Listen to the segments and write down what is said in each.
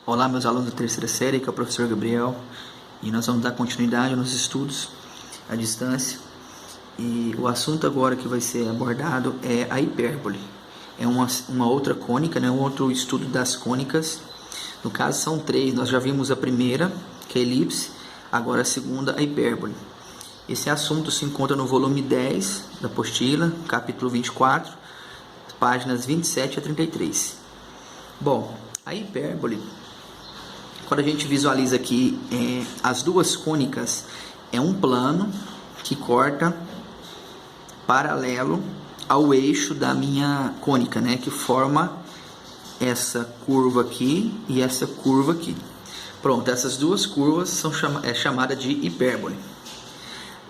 Olá, meus alunos da terceira série, que é o professor Gabriel, e nós vamos dar continuidade nos estudos à distância. E o assunto agora que vai ser abordado é a hipérbole. É uma outra cônica, né? Um outro estudo das cônicas. No caso são três, nós já vimos a primeira, que é a elipse, agora a segunda, a hipérbole. Esse assunto se encontra no volume 10 da apostila, capítulo 24, páginas 27 a 33. Bom, a hipérbole, quando a gente visualiza aqui as duas cônicas, é um plano que corta paralelo ao eixo da minha cônica, né? Que forma essa curva aqui e essa curva aqui. Pronto, essas duas curvas são chamadas de hipérbole.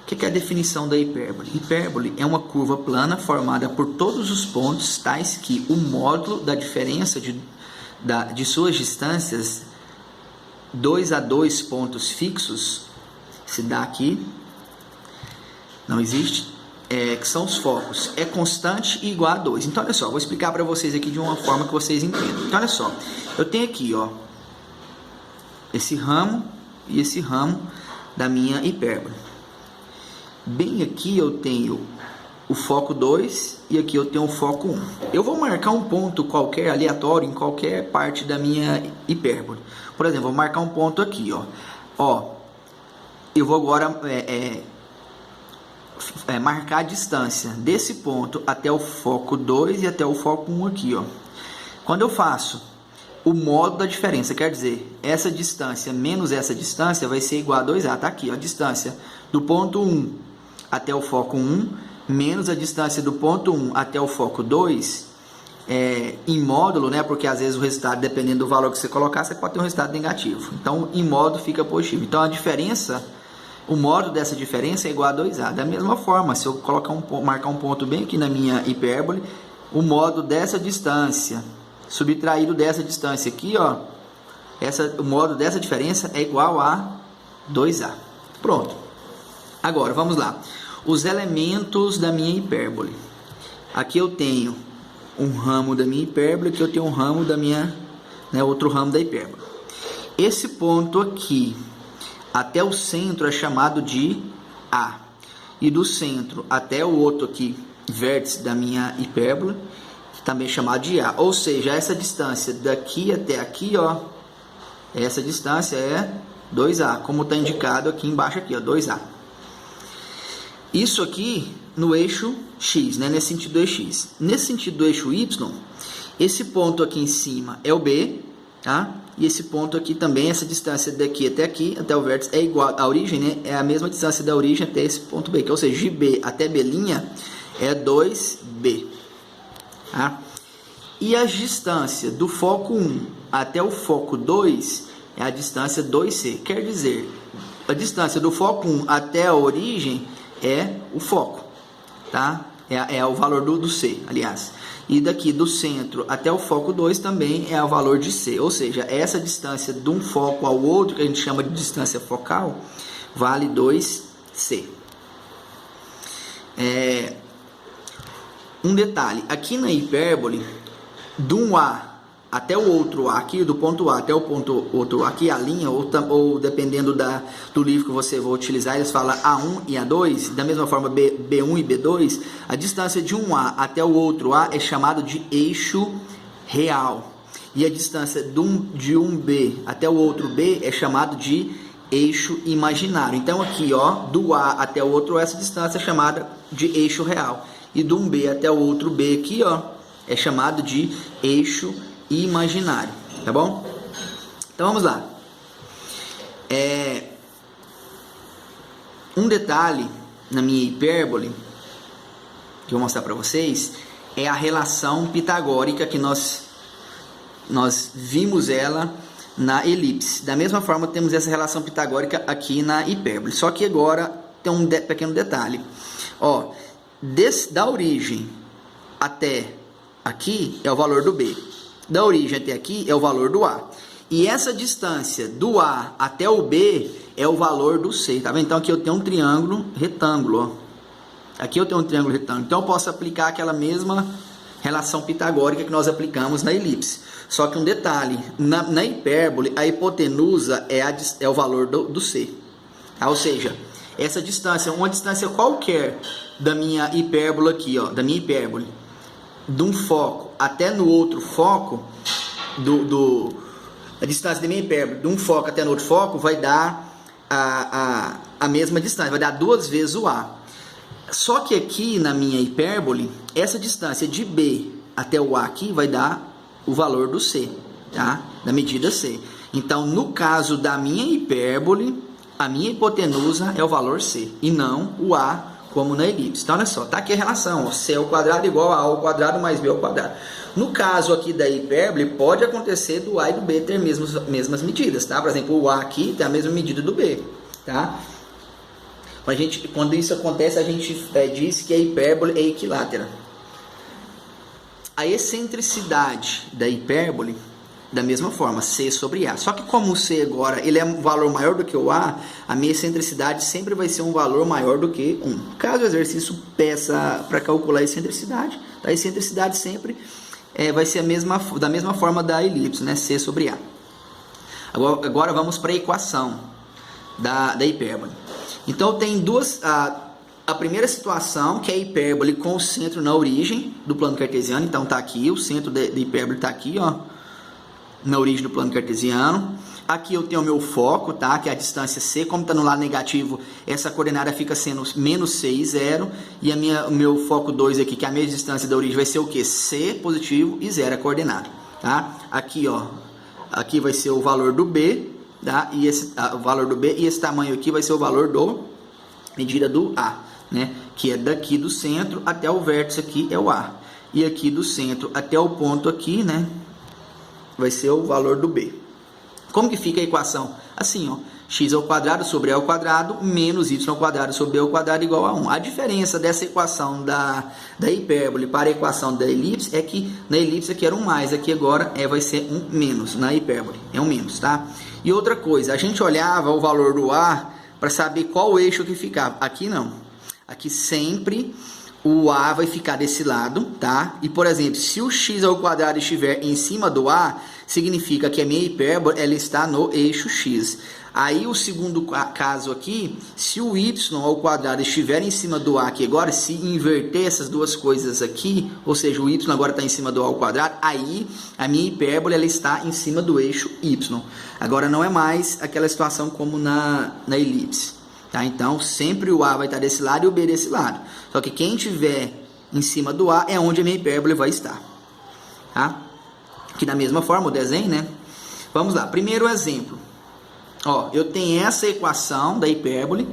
O que é a definição da hipérbole? Hipérbole é uma curva plana formada por todos os pontos tais que o módulo da diferença de suas distâncias 2 a 2 pontos fixos se dá aqui, não existe, que são os focos, é constante e igual a 2. Então olha só, vou explicar para vocês aqui de uma forma que vocês entendam. Então olha só, eu tenho aqui esse ramo e esse ramo da minha hipérbole. Bem aqui eu tenho o foco 2 e aqui eu tenho o foco 1. Eu vou marcar um ponto qualquer, aleatório, em qualquer parte da minha hipérbole. Por exemplo, vou marcar um ponto aqui, eu vou agora marcar a distância desse ponto até o foco 2 e até o foco 1 aqui, Quando eu faço o módulo da diferença, quer dizer, essa distância menos essa distância vai ser igual a 2A. Tá aqui, a distância do ponto 1 até o foco 1 menos a distância do ponto 1 até o foco 2 em módulo, né? Porque às vezes o resultado, dependendo do valor que você colocar, você pode ter um resultado negativo. Então, em módulo fica positivo. Então, a diferença, o módulo dessa diferença é igual a 2A. Da mesma forma, se eu marcar um ponto bem aqui na minha hipérbole, o módulo dessa distância subtraído dessa distância aqui, o módulo dessa diferença é igual a 2A. Pronto. Agora, vamos lá. Os elementos da minha hipérbole. Aqui eu tenho um ramo da minha hipérbole, aqui eu tenho um ramo da minha, outro ramo da hipérbole. Esse ponto aqui até o centro é chamado de A. E do centro até o outro aqui, vértice da minha hipérbole, também chamado de A. Ou seja, essa distância daqui até aqui, essa distância é 2A, como está indicado aqui embaixo, aqui, 2A. Isso aqui no eixo X, nesse sentido do eixo X. Nesse sentido do eixo Y, esse ponto aqui em cima é o B, tá? E esse ponto aqui também, essa distância daqui, até o vértice, é igual à origem, né? É a mesma distância da origem até esse ponto B, que, ou seja, de B até B' é 2B. Tá? E a distância do foco 1 até o foco 2 é a distância 2C. Quer dizer, a distância do foco 1 até a origem é o foco, tá? É o valor do C, aliás. E daqui do centro até o foco 2 também é o valor de C. Ou seja, essa distância de um foco ao outro, que a gente chama de distância focal, vale 2C. Um detalhe, aqui na hipérbole, de um A até o outro A aqui, do ponto A até o ponto outro A aqui, a linha, ou dependendo do livro que você vai utilizar, eles falam A1 e A2, da mesma forma B1 e B2, a distância de um A até o outro A é chamado de eixo real. E a distância de um B até o outro B é chamado de eixo imaginário. Então aqui, do A até o outro A, essa distância é chamada de eixo real. E do um B até o outro B aqui, é chamado de eixo imaginário, tá bom? Então vamos lá. Um detalhe na minha hipérbole que eu vou mostrar para vocês é a relação pitagórica que nós vimos ela na elipse. Da mesma forma temos essa relação pitagórica aqui na hipérbole. Só que agora tem um pequeno detalhe. Da origem até aqui é o valor do B. Da origem até aqui é o valor do A. E essa distância do A até o B é o valor do C. Tá vendo? Então aqui eu tenho um triângulo retângulo. Aqui eu tenho um triângulo retângulo. Então eu posso aplicar aquela mesma relação pitagórica que nós aplicamos na elipse. Só que um detalhe, na hipérbole, a hipotenusa é o valor do C. Tá? Ou seja, essa distância, uma distância qualquer da minha hipérbole aqui, ó, da minha hipérbole, de um foco até no outro foco, a distância da minha hipérbole de um foco até no outro foco vai dar a mesma distância, vai dar 2 vezes o A. Só que aqui na minha hipérbole, essa distância de B até o A aqui vai dar o valor do C, tá? Da medida C. Então, no caso da minha hipérbole, a minha hipotenusa é o valor C e não o A, como na elipse. Então, olha só, tá aqui a relação, ó, C ao quadrado igual a ao quadrado mais B ao quadrado. No caso aqui da hipérbole, pode acontecer do A e do B ter mesmas medidas, tá? Por exemplo, o A aqui tem a mesma medida do B, tá? Quando isso acontece, a gente diz que a hipérbole é equilátera. A excentricidade da hipérbole, da mesma forma, C sobre A. Só que como o C agora ele é um valor maior do que o A minha excentricidade sempre vai ser um valor maior do que 1. Caso o exercício peça para calcular a excentricidade, a excentricidade sempre vai ser da mesma forma da elipse, né? C sobre A. Agora vamos para a equação da hipérbole. Então tem duas... A primeira situação, que é a hipérbole com o centro na origem do plano cartesiano. Então está aqui, o centro da hipérbole está aqui, ó, na origem do plano cartesiano. Aqui eu tenho o meu foco, tá? Que é a distância C. Como está no lado negativo, essa coordenada fica sendo menos C e 0. E o meu foco 2 aqui, que é a mesma distância da origem, vai ser o quê? C positivo e 0 a coordenada. Tá? Aqui, ó, aqui vai ser o valor do B, tá? E o valor do B, e esse tamanho aqui vai ser o valor medida do A, né? Que é daqui do centro até o vértice aqui é o A. E aqui do centro até o ponto aqui, né? Vai ser o valor do B. Como que fica a equação? Assim, ó, x ao quadrado sobre a ao quadrado menos y ao quadrado sobre b ao quadrado igual a 1. A diferença dessa equação da hipérbole para a equação da elipse é que na elipse aqui era um mais, aqui agora vai ser um menos, na hipérbole é um menos, tá? E outra coisa, a gente olhava o valor do A para saber qual eixo que ficava. Aqui não. Aqui sempre o A vai ficar desse lado, tá? E, por exemplo, se o x ao quadrado estiver em cima do A, significa que a minha hipérbole ela está no eixo x. Aí, o segundo caso aqui, se o y ao quadrado estiver em cima do A aqui agora, se inverter essas duas coisas aqui, ou seja, o y agora está em cima do A ao quadrado, aí a minha hipérbole ela está em cima do eixo y. Agora, não é mais aquela situação como na elipse. Tá? Então, sempre o A vai estar desse lado e o B desse lado. Só que quem estiver em cima do A é onde a minha hipérbole vai estar. Tá? Aqui da mesma forma, o desenho, né? Vamos lá, primeiro exemplo. Ó, eu tenho essa equação da hipérbole,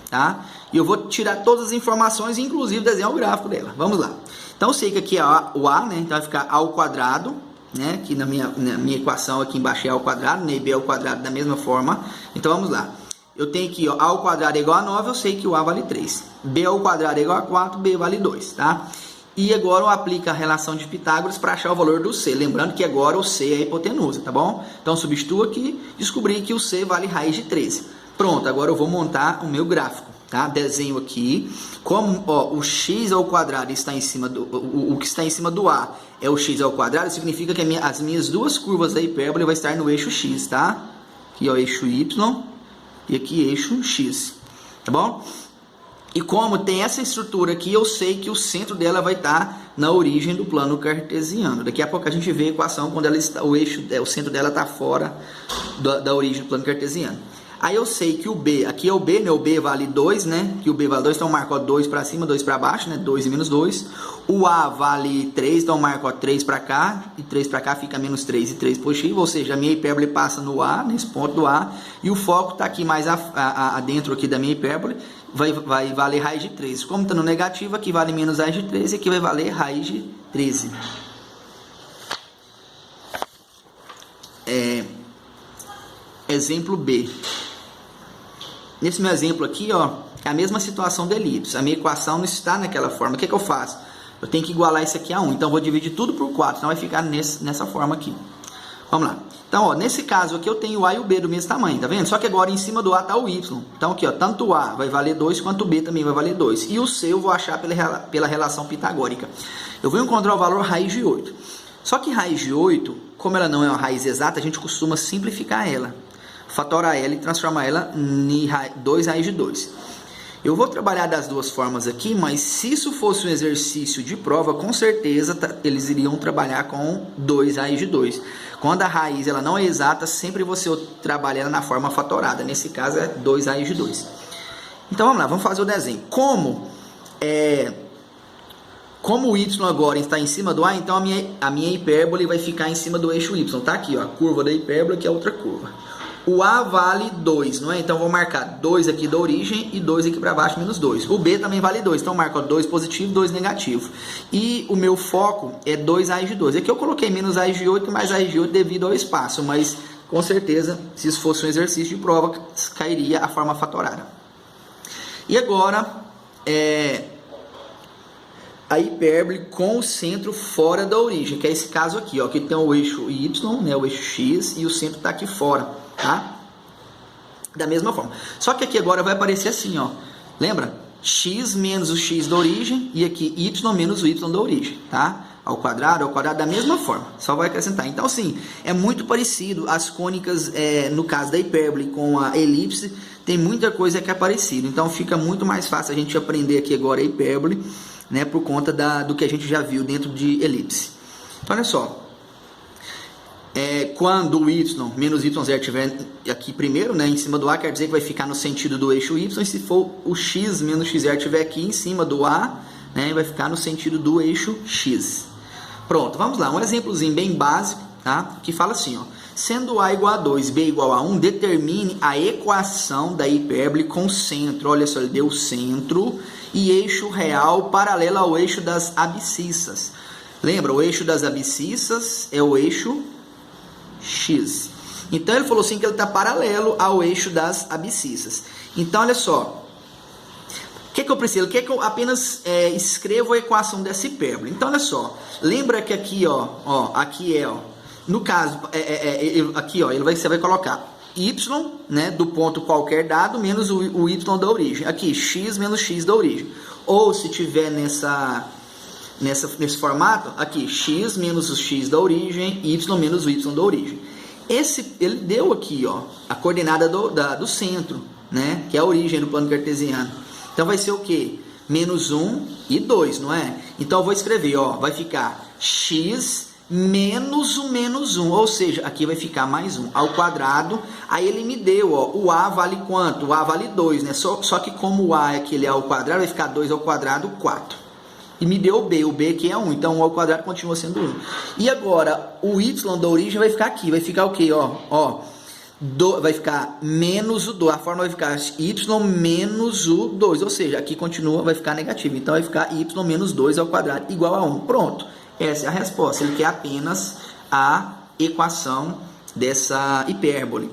tá? E eu vou tirar todas as informações, inclusive desenhar o gráfico dela. Vamos lá. Então, eu sei que aqui é o A, né? Então, vai ficar A ao quadrado, né? Aqui na minha equação aqui embaixo é A ao quadrado, né? E B ao quadrado da mesma forma. Então, vamos lá. Eu tenho aqui, ó, A ao quadrado é igual a 9, eu sei que o A vale 3. B ao quadrado é igual a 4, B vale 2, tá? E agora eu aplico a relação de Pitágoras para achar o valor do C. Lembrando que agora o C é a hipotenusa, tá bom? Então, substituo aqui, descobri que o C vale raiz de 13. Pronto, agora eu vou montar o meu gráfico, tá? Desenho aqui. Como, ó, o x ao quadrado está em cima do... O que está em cima do A é o x ao quadrado, significa que as minhas duas curvas da hipérbole vai estar no eixo x, tá? Aqui, ó, eixo y e aqui eixo x, tá bom? E como tem essa estrutura aqui, eu sei que o centro dela vai estar na origem do plano cartesiano. Daqui a pouco a gente vê a equação quando ela está, o centro dela está fora da origem do plano cartesiano. Aí eu sei que o B, aqui é o B, né? O B vale 2, né? Que o B vale 2, então eu marco 2 para cima, 2 para baixo, né? 2 e menos 2. O A vale 3, então eu marco 3 para cá, e 3 para cá fica menos 3 e 3 positivo, ou seja, a minha hipérbole passa no A, nesse ponto do A, e o foco está aqui mais dentro aqui da minha hipérbole, vai valer raiz de 13. Como está no negativo, aqui vale menos raiz de 13, aqui vai valer raiz de 13. Exemplo B. Nesse meu exemplo aqui, ó, é a mesma situação da elipse. A minha equação não está naquela forma. O que eu faço? Eu tenho que igualar isso aqui a 1. Então, eu vou dividir tudo por 4. Então, vai ficar nessa forma aqui. Vamos lá. Então, ó, nesse caso aqui eu tenho o A e o B do mesmo tamanho, tá vendo? Só que agora em cima do A está o Y. Então aqui, ó, tanto o A vai valer 2 quanto o B também vai valer 2. E o C eu vou achar pela relação pitagórica. Eu vou encontrar o valor raiz de 8. Só que raiz de 8, como ela não é uma raiz exata, a gente costuma simplificar ela. Fatorar ela e transformar ela em 2 raiz de 2. Eu vou trabalhar das duas formas aqui, mas se isso fosse um exercício de prova, com certeza eles iriam trabalhar com 2 raiz de 2. Quando a raiz ela não é exata, sempre você trabalha ela na forma fatorada. Nesse caso é 2 raiz de 2. Então vamos lá, vamos fazer o desenho. Como o y agora está em cima do a, então a minha hipérbole vai ficar em cima do eixo y. Tá aqui, ó, a curva da hipérbole, que é outra curva. O A vale 2, não é? Então, vou marcar 2 aqui da origem e 2 aqui para baixo, menos 2. O B também vale 2, então marco 2 positivo, 2 negativo. E o meu foco é 2 raiz de 2. Aqui eu coloquei menos raiz de 8 mais raiz de 8 devido ao espaço, mas com certeza, se isso fosse um exercício de prova, cairia a forma fatorada. E agora, a hipérbole com o centro fora da origem, que é esse caso aqui, ó. Aqui tem o eixo Y, né, o eixo X, e o centro está aqui fora. Tá? Da mesma forma. Só que aqui agora vai aparecer assim, ó. Lembra? X menos o X da origem e aqui Y menos o Y da origem, tá? Ao quadrado da mesma forma. Só vai acrescentar. Então, assim, é muito parecido. As cônicas, no caso da hipérbole com a elipse, tem muita coisa que é parecido. Então, fica muito mais fácil a gente aprender aqui agora a hipérbole, né? Por conta do que a gente já viu dentro de elipse. Então, olha só. Quando o y menos y0 estiver aqui primeiro, né, em cima do a, quer dizer que vai ficar no sentido do eixo y, e se for o x menos x0 estiver aqui em cima do a, né, vai ficar no sentido do eixo x. Pronto, vamos lá, um exemplozinho bem básico, tá, que fala assim, ó, sendo a igual a 2, b igual a 1, determine a equação da hipérbole com centro. Olha só, ele deu centro e eixo real paralelo ao eixo das abscissas. Lembra, o eixo das abscissas é o eixo x. Então ele falou assim que ele está paralelo ao eixo das abscissas. Então olha só, o que eu preciso? Quer que eu apenas escreva a equação dessa hipérbole? Então olha só, lembra que aqui, aqui no caso, aqui, ó, você vai colocar y, né, do ponto qualquer dado menos o y da origem. Aqui x menos x da origem. Ou se tiver nesse formato, aqui, x menos o x da origem, y menos o y da origem. Ele deu aqui, ó, a coordenada do centro, né, que é a origem do plano cartesiano. Então, vai ser o quê? Menos 1 e 2, não é? Então, eu vou escrever, ó, vai ficar x menos o menos 1, ou seja, aqui vai ficar mais 1 ao quadrado. Aí ele me deu, ó, o a vale quanto? O a vale 2, né? Só que como o a é aquele ao quadrado, vai ficar 2 ao quadrado, 4. E me deu o b aqui é 1, então 1 ao quadrado continua sendo 1. E agora, o y da origem vai ficar aqui, vai ficar o quê? Vai ficar menos o 2, a forma vai ficar y menos o 2, ou seja, aqui continua, vai ficar negativo. Então, vai ficar y menos 2 ao quadrado igual a 1. Pronto, essa é a resposta. Ele quer apenas a equação dessa hipérbole.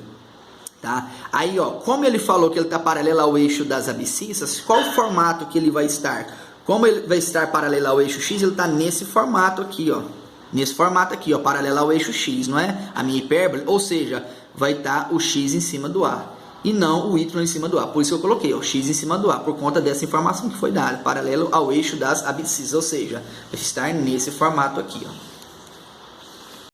Tá? Aí, ó, como ele falou que ele está paralelo ao eixo das abscissas, qual o formato que ele vai estar? Como ele vai estar paralelo ao eixo x, ele está nesse formato aqui, ó. Nesse formato aqui, ó, paralelo ao eixo x, não é? A minha hipérbole, ou seja, vai estar o x em cima do a. E não o y em cima do a. Por isso que eu coloquei, ó, x em cima do a, por conta dessa informação que foi dada. Paralelo ao eixo das abscissas, ou seja, vai estar nesse formato aqui, ó.